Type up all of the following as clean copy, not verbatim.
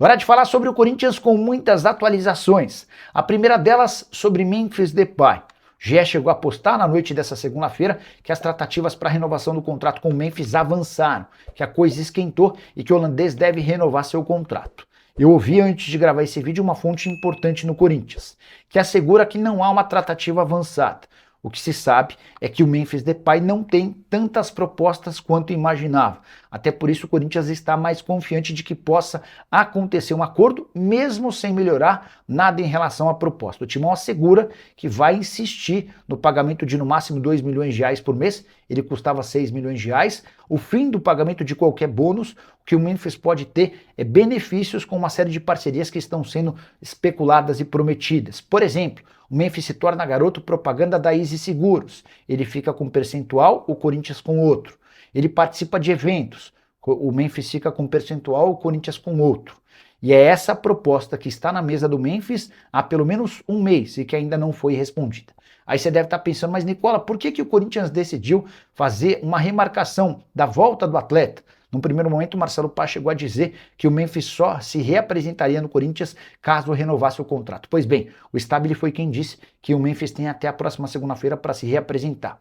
Hora de falar sobre o Corinthians com muitas atualizações. A primeira delas sobre Memphis Depay. O GE chegou a postar na noite dessa segunda-feira que as tratativas para a renovação do contrato com o Memphis avançaram, que a coisa esquentou e que o holandês deve renovar seu contrato. Eu ouvi antes de gravar esse vídeo uma fonte importante no Corinthians, que assegura que não há uma tratativa avançada. O que se sabe é que o Memphis Depay não tem tantas propostas quanto imaginava. Até por isso o Corinthians está mais confiante de que possa acontecer um acordo, mesmo sem melhorar nada em relação à proposta. O Timão assegura que vai insistir no pagamento de no máximo 2 milhões de reais por mês. Ele custava 6 milhões de reais. O fim do pagamento de qualquer bônus, o que o Memphis pode ter é benefícios com uma série de parcerias que estão sendo especuladas e prometidas. Por exemplo, o Memphis se torna garoto propaganda da Easy Seguros. Ele fica com um percentual, o Corinthians com outro. Ele participa de eventos. O Memphis fica com um percentual, o Corinthians com outro. E é essa a proposta que está na mesa do Memphis há pelo menos um mês e que ainda não foi respondida. Aí você deve estar pensando, mas Nicola, por que o Corinthians decidiu fazer uma remarcação da volta do atleta? Num primeiro momento, o Marcelo Paz chegou a dizer que o Memphis só se reapresentaria no Corinthians caso renovasse o contrato. Pois bem, o Stabile foi quem disse que o Memphis tem até a próxima segunda-feira para se reapresentar.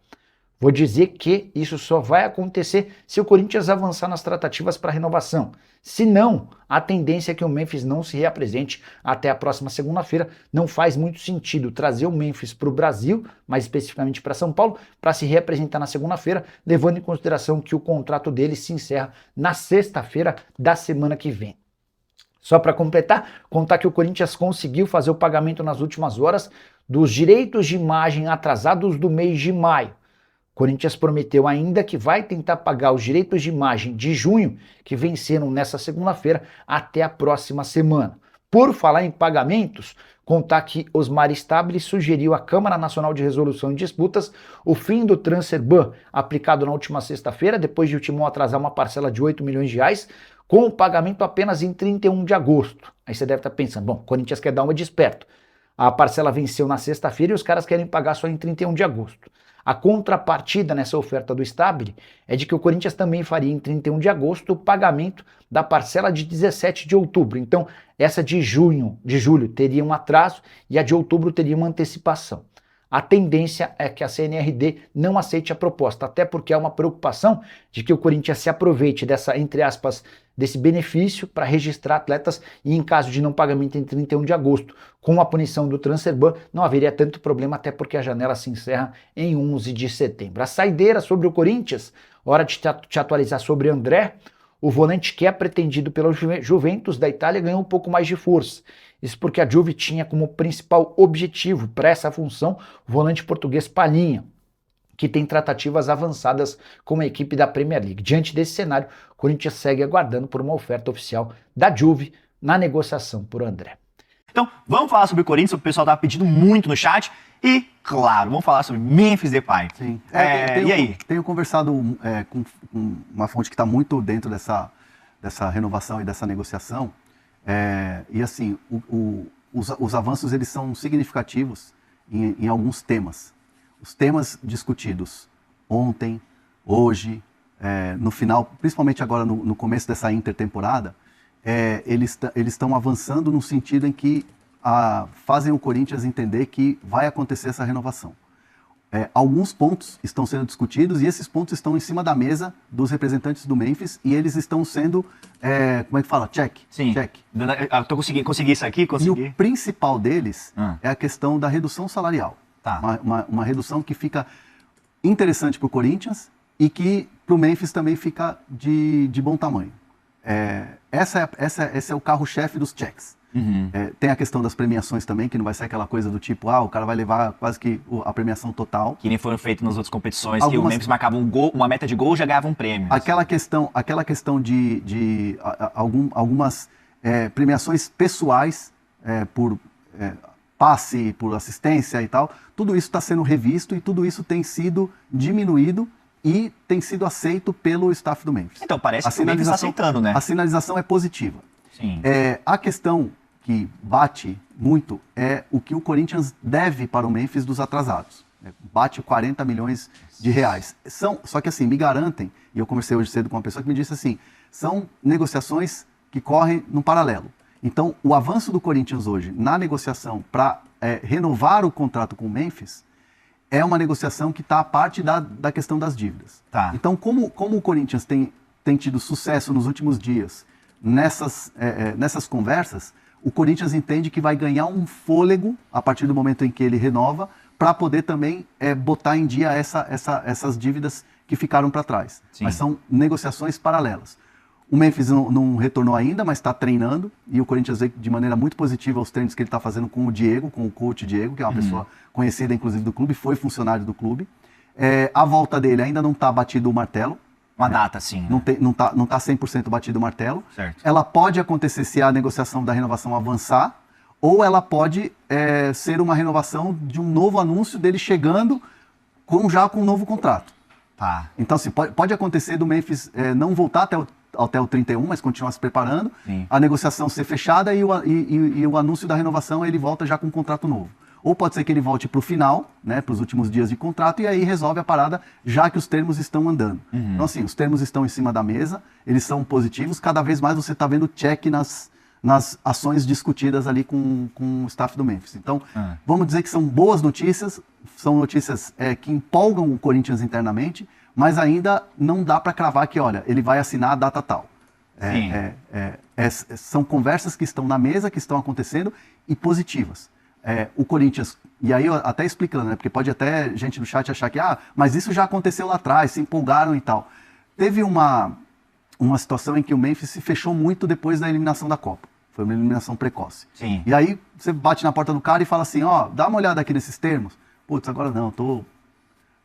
Vou dizer que isso só vai acontecer se o Corinthians avançar nas tratativas para renovação. Se não, a tendência é que o Memphis não se reapresente até a próxima segunda-feira. Não faz muito sentido trazer o Memphis para o Brasil, mais especificamente para São Paulo, para se reapresentar na segunda-feira, levando em consideração que o contrato dele se encerra na sexta-feira da semana que vem. Só para completar, contar que o Corinthians conseguiu fazer o pagamento nas últimas horas dos direitos de imagem atrasados do mês de maio. O Corinthians prometeu ainda que vai tentar pagar os direitos de imagem de junho, que venceram nessa segunda-feira, até a próxima semana. Por falar em pagamentos, contar que Osmar Stabile sugeriu à Câmara Nacional de Resolução de Disputas o fim do transfer ban aplicado na última sexta-feira, depois de o Timão atrasar uma parcela de 8 milhões de reais, com o pagamento apenas em 31 de agosto. Aí você deve estar pensando, bom, o Corinthians quer dar uma de esperto. A parcela venceu na sexta-feira e os caras querem pagar só em 31 de agosto. A contrapartida nessa oferta do Stabile é de que o Corinthians também faria em 31 de agosto o pagamento da parcela de 17 de outubro. Então, essa de julho teria um atraso e a de outubro teria uma antecipação. A tendência é que a CNRD não aceite a proposta, até porque há uma preocupação de que o Corinthians se aproveite dessa, entre aspas, desse benefício para registrar atletas e em caso de não pagamento em 31 de agosto, com a punição do transfer ban, não haveria tanto problema, até porque a janela se encerra em 11 de setembro. A saideira sobre o Corinthians, hora de te atualizar sobre André. O volante que é pretendido pela Juventus da Itália ganhou um pouco mais de força. Isso porque a Juve tinha como principal objetivo para essa função o volante português Palhinha, que tem tratativas avançadas com a equipe da Premier League. Diante desse cenário, o Corinthians segue aguardando por uma oferta oficial da Juve na negociação por André. Então, vamos falar sobre o Corinthians, o pessoal estava pedindo muito no chat. E, claro, vamos falar sobre Memphis Depay. Sim. E aí? Tenho conversado com uma fonte que está muito dentro dessa renovação e dessa negociação. E assim, os avanços eles são significativos em alguns temas. Os temas discutidos ontem, hoje, no final, principalmente agora no começo dessa intertemporada, eles estão avançando no sentido em que fazem o Corinthians entender que vai acontecer essa renovação. Alguns pontos estão sendo discutidos e esses pontos estão em cima da mesa dos representantes do Memphis e eles estão sendo, como é que fala? Check. Sim. Check. Consegui isso aqui? Consegui. E o principal deles é a questão da redução salarial. Tá. Uma redução que fica interessante para o Corinthians e que para o Memphis também fica de bom tamanho. Esse é o carro-chefe dos checks. Uhum. Tem a questão das premiações também, que não vai ser aquela coisa do tipo, o cara vai levar quase que a premiação total. Que nem foram feitas nas outras competições, que o Memphis marcava um gol, uma meta de gol, já ganhava um prêmio. Aquela questão de algumas premiações pessoais por passe, por assistência e tal, tudo isso está sendo revisto e tudo isso tem sido diminuído e tem sido aceito pelo staff do Memphis. Então parece que o Memphis está aceitando, né? A sinalização é positiva. Sim. A questão que bate muito é o que o Corinthians deve para o Memphis dos atrasados. Bate 40 milhões de reais. Só que assim, me garantem, e eu conversei hoje cedo com uma pessoa que me disse assim, são negociações que correm no paralelo. Então, o avanço do Corinthians hoje na negociação para renovar o contrato com o Memphis é uma negociação que está a parte da questão das dívidas. Tá. Então, como o Corinthians tem tido sucesso nos últimos dias nessas conversas, o Corinthians entende que vai ganhar um fôlego a partir do momento em que ele renova para poder também botar em dia essas dívidas que ficaram para trás. Sim. Mas são negociações paralelas. O Memphis não retornou ainda, mas está treinando, e o Corinthians vê de maneira muito positiva os treinos que ele está fazendo com o Diego, com o coach Diego, que é uma pessoa conhecida inclusive do clube, foi funcionário do clube. A volta dele ainda não está batido o martelo. Uma data, sim. Não tá 100% batido o martelo. Certo. Ela pode acontecer se a negociação da renovação avançar, ou ela pode ser uma renovação de um novo anúncio dele chegando já com um novo contrato. Tá. Então, assim, pode acontecer do Memphis não voltar até o 31, mas continuar se preparando, Sim. a negociação ser fechada e o anúncio da renovação ele volta já com um contrato novo. Ou pode ser que ele volte para o final, né, para os últimos dias de contrato, e aí resolve a parada, já que os termos estão andando. Então, assim, os termos estão em cima da mesa, eles são positivos, cada vez mais você está vendo check nas ações discutidas ali com o staff do Memphis. Então, vamos dizer que são boas notícias, são notícias que empolgam o Corinthians internamente, mas ainda não dá para cravar que, olha, ele vai assinar a data tal. São conversas que estão na mesa, que estão acontecendo e positivas. O Corinthians, e aí eu até explicando, né, porque pode até gente do chat achar que, mas isso já aconteceu lá atrás, se empolgaram e tal. Teve uma situação em que o Memphis se fechou muito depois da eliminação da Copa. Foi uma eliminação precoce. Sim. E aí você bate na porta do cara e fala assim, dá uma olhada aqui nesses termos. Putz, agora não, tô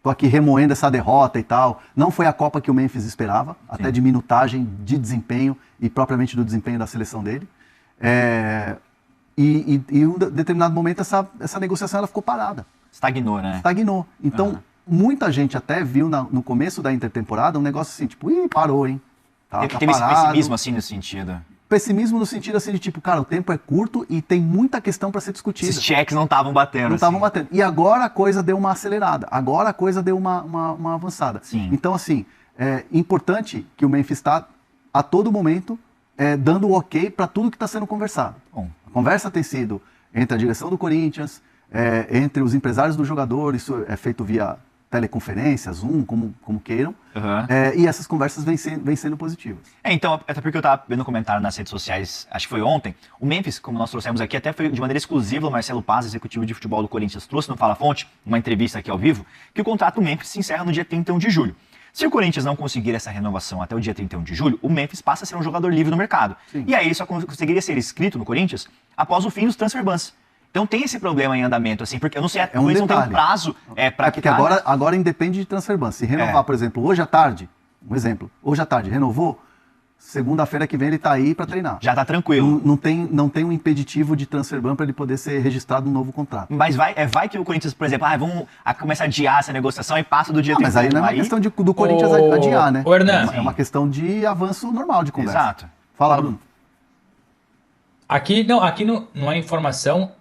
aqui remoendo essa derrota e tal. Não foi a Copa que o Memphis esperava, até de minutagem, de desempenho e propriamente do desempenho da seleção dele. E em um determinado momento essa negociação ela ficou parada. Estagnou, né? Estagnou. Então, muita gente até viu no começo da intertemporada um negócio assim, tipo, parou, hein? Teve esse pessimismo assim nesse sentido. Pessimismo no sentido assim de tipo, cara, o tempo é curto e tem muita questão para ser discutida. Esses cheques não estavam batendo. Não estavam batendo. E agora a coisa deu uma acelerada. Agora a coisa deu uma avançada. Sim. Então, assim, é importante que o Memphis está a todo momento dando o ok para tudo que está sendo conversado. Bom. A conversa tem sido entre a direção do Corinthians, entre os empresários do jogador, isso é feito via teleconferência, Zoom, como queiram, e essas conversas vêm sendo positivas. Então, até porque eu estava vendo um comentário nas redes sociais, acho que foi ontem, o Memphis, como nós trouxemos aqui, até foi de maneira exclusiva, o Marcelo Paz, executivo de futebol do Corinthians, trouxe no Fala Fonte, uma entrevista aqui ao vivo, que o contrato do Memphis se encerra no dia 31 de julho. Se o Corinthians não conseguir essa renovação até o dia 31 de julho, o Memphis passa a ser um jogador livre no mercado. Sim. E aí ele só conseguiria ser inscrito no Corinthians após o fim dos transfer bans. Então tem esse problema em andamento, assim, porque eu não sei, um não tem um prazo para porque agora independe de transfer ban. Se renovar, por exemplo, hoje à tarde, um exemplo, hoje à tarde, renovou, segunda-feira que vem ele está aí para treinar. Já está tranquilo. Não tem um impeditivo de transfer ban para ele poder ser registrado num novo contrato. Mas vai que o Corinthians, por exemplo, vamos começar a adiar essa negociação e passa do dia 31. Mas aí não é uma questão do Corinthians adiar, né? Hernan, é uma questão de avanço normal de conversa. Exato. Fala, Bruno. Aqui não é informação,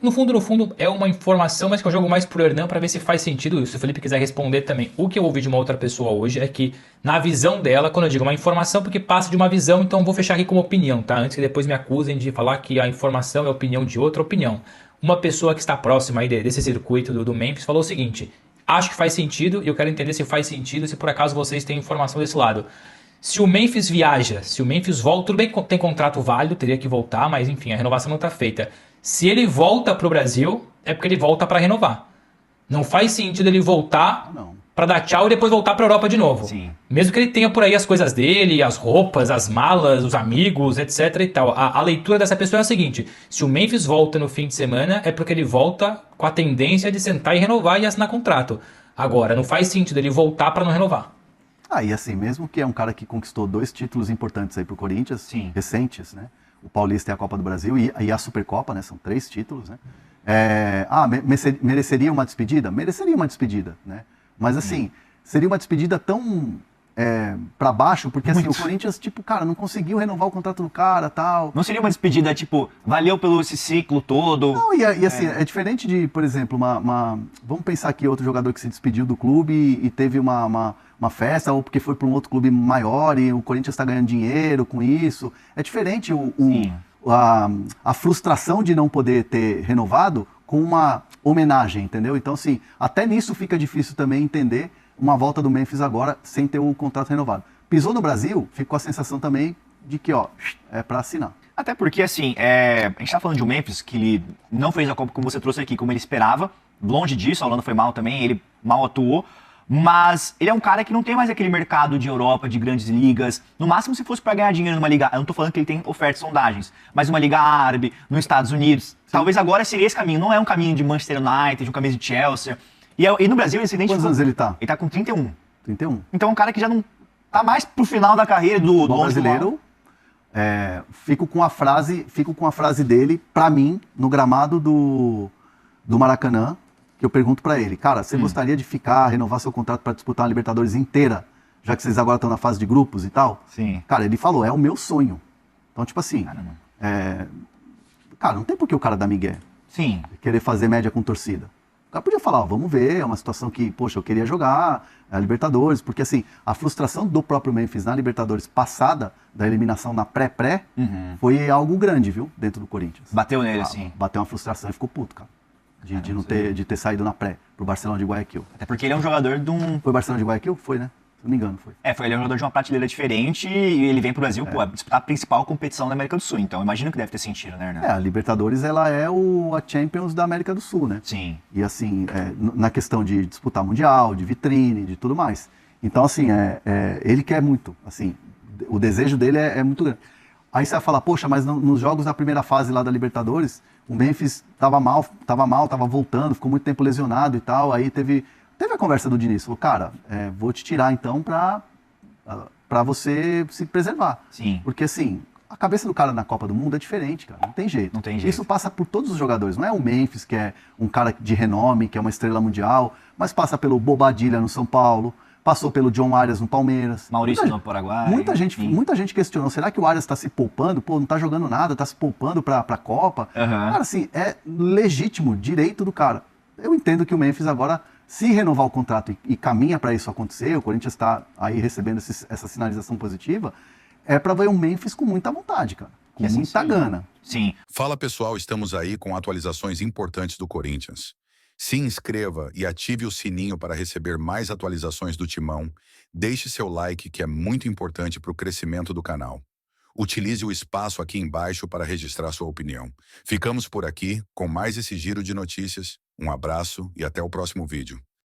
no fundo é uma informação, mas que eu jogo mais pro Hernan para ver se faz sentido. Se o Felipe quiser responder também. O que eu ouvi de uma outra pessoa hoje é que, na visão dela, quando eu digo uma informação, porque passa de uma visão, então vou fechar aqui como opinião, tá? Antes que depois me acusem de falar que a informação é opinião de outra opinião. Uma pessoa que está próxima aí desse circuito do Memphis falou o seguinte: acho que faz sentido e eu quero entender se faz sentido, se por acaso vocês têm informação desse lado. Se o Memphis viaja, se o Memphis volta, tudo bem que tem contrato válido, teria que voltar, mas enfim, a renovação não está feita. Se ele volta para o Brasil, é porque ele volta para renovar. Não faz sentido ele voltar para dar tchau e depois voltar para a Europa de novo. Sim. Mesmo que ele tenha por aí as coisas dele, as roupas, as malas, os amigos, etc e tal. A leitura dessa pessoa é a seguinte: se o Memphis volta no fim de semana, é porque ele volta com a tendência de sentar e renovar e assinar contrato. Agora, não faz sentido ele voltar para não renovar. E assim, mesmo que é um cara que conquistou 2 títulos importantes aí pro Corinthians, Sim. recentes, né? O Paulista e a Copa do Brasil e a Supercopa, né? São 3 títulos, né? Mereceria uma despedida? Mereceria uma despedida, né? Mas assim, seria uma despedida tão para baixo, porque assim, o Corinthians, tipo, cara, não conseguiu renovar o contrato do cara, tal. Não seria uma despedida, tipo, valeu pelo esse ciclo todo? Não, e assim, é diferente de, por exemplo, vamos pensar aqui outro jogador que se despediu do clube e teve uma festa, ou porque foi para um outro clube maior e o Corinthians está ganhando dinheiro com isso. É diferente a frustração de não poder ter renovado com uma homenagem, entendeu? Então, assim, até nisso fica difícil também entender uma volta do Memphis agora sem ter o contrato renovado. Pisou no Brasil, ficou a sensação também de que, ó, é para assinar. Até porque, assim, a gente tá falando de um Memphis que ele não fez a Copa como você trouxe aqui, como ele esperava. Longe disso, a Holanda foi mal também, ele mal atuou. Mas ele é um cara que não tem mais aquele mercado de Europa, de grandes ligas. No máximo, se fosse para ganhar dinheiro numa liga... Eu não tô falando que ele tem ofertas e sondagens, mas uma liga árabe, nos Estados Unidos. Sim. Talvez agora seria esse caminho. Não é um caminho de Manchester United, de um caminho de Chelsea. E no Brasil, ele se identifica... Quantos anos ele tá? Ele tá com 31. 31. Então é um cara que já não tá mais pro final da carreira do brasileiro. Fico com a frase dele, pra mim, no gramado do Maracanã, que eu pergunto pra ele, cara, você gostaria de renovar seu contrato pra disputar uma Libertadores inteira, já que vocês agora estão na fase de grupos e tal? Sim. Cara, ele falou, é o meu sonho. Então, tipo assim, cara, não tem por que o cara dar migué. Sim. Querer fazer média com torcida. O cara podia falar, ó, vamos ver, é uma situação que, poxa, eu queria jogar a Libertadores, porque assim, a frustração do próprio Memphis na Libertadores passada, da eliminação na pré-pré, foi algo grande, viu, dentro do Corinthians. Bateu nele, assim. Bateu uma frustração e ficou puto, cara. De ter saído na pré pro Barcelona de Guayaquil. Até porque ele é um jogador de um... Foi o Barcelona de Guayaquil? Foi, né? Se não me engano, foi. Ele é um jogador de uma prateleira diferente e ele vem pro Brasil, disputar a principal competição da América do Sul. Então, eu imagino que deve ter sentido, né, Hernando? A Libertadores, ela é a Champions da América do Sul, né? Sim. E assim, na questão de disputar Mundial, de vitrine, de tudo mais. Então, assim, ele quer muito, assim, o desejo dele é muito grande. Aí você vai falar, poxa, mas nos jogos da primeira fase lá da Libertadores, o Memphis tava mal, tava voltando, ficou muito tempo lesionado e tal. Aí teve a conversa do Diniz, falou, cara, vou te tirar então pra você se preservar. Sim. Porque assim, a cabeça do cara na Copa do Mundo é diferente, cara, não tem jeito. Não tem jeito. Isso passa por todos os jogadores, não é o Memphis, que é um cara de renome, que é uma estrela mundial, mas passa pelo Bobadilla no São Paulo, passou pelo John Arias no Palmeiras. Maurício no Paraguai. Muita gente questionou, será que o Arias está se poupando? Pô, não tá jogando nada, tá se poupando pra Copa. Cara, assim, é legítimo, direito do cara. Eu entendo que o Memphis agora, se renovar o contrato e caminha para isso acontecer, o Corinthians está aí recebendo essa sinalização positiva, é para ver o Memphis com muita vontade, cara. Com muita gana. Sim. Fala pessoal, estamos aí com atualizações importantes do Corinthians. Se inscreva e ative o sininho para receber mais atualizações do Timão. Deixe seu like, que é muito importante para o crescimento do canal. Utilize o espaço aqui embaixo para registrar sua opinião. Ficamos por aqui com mais esse giro de notícias. Um abraço e até o próximo vídeo.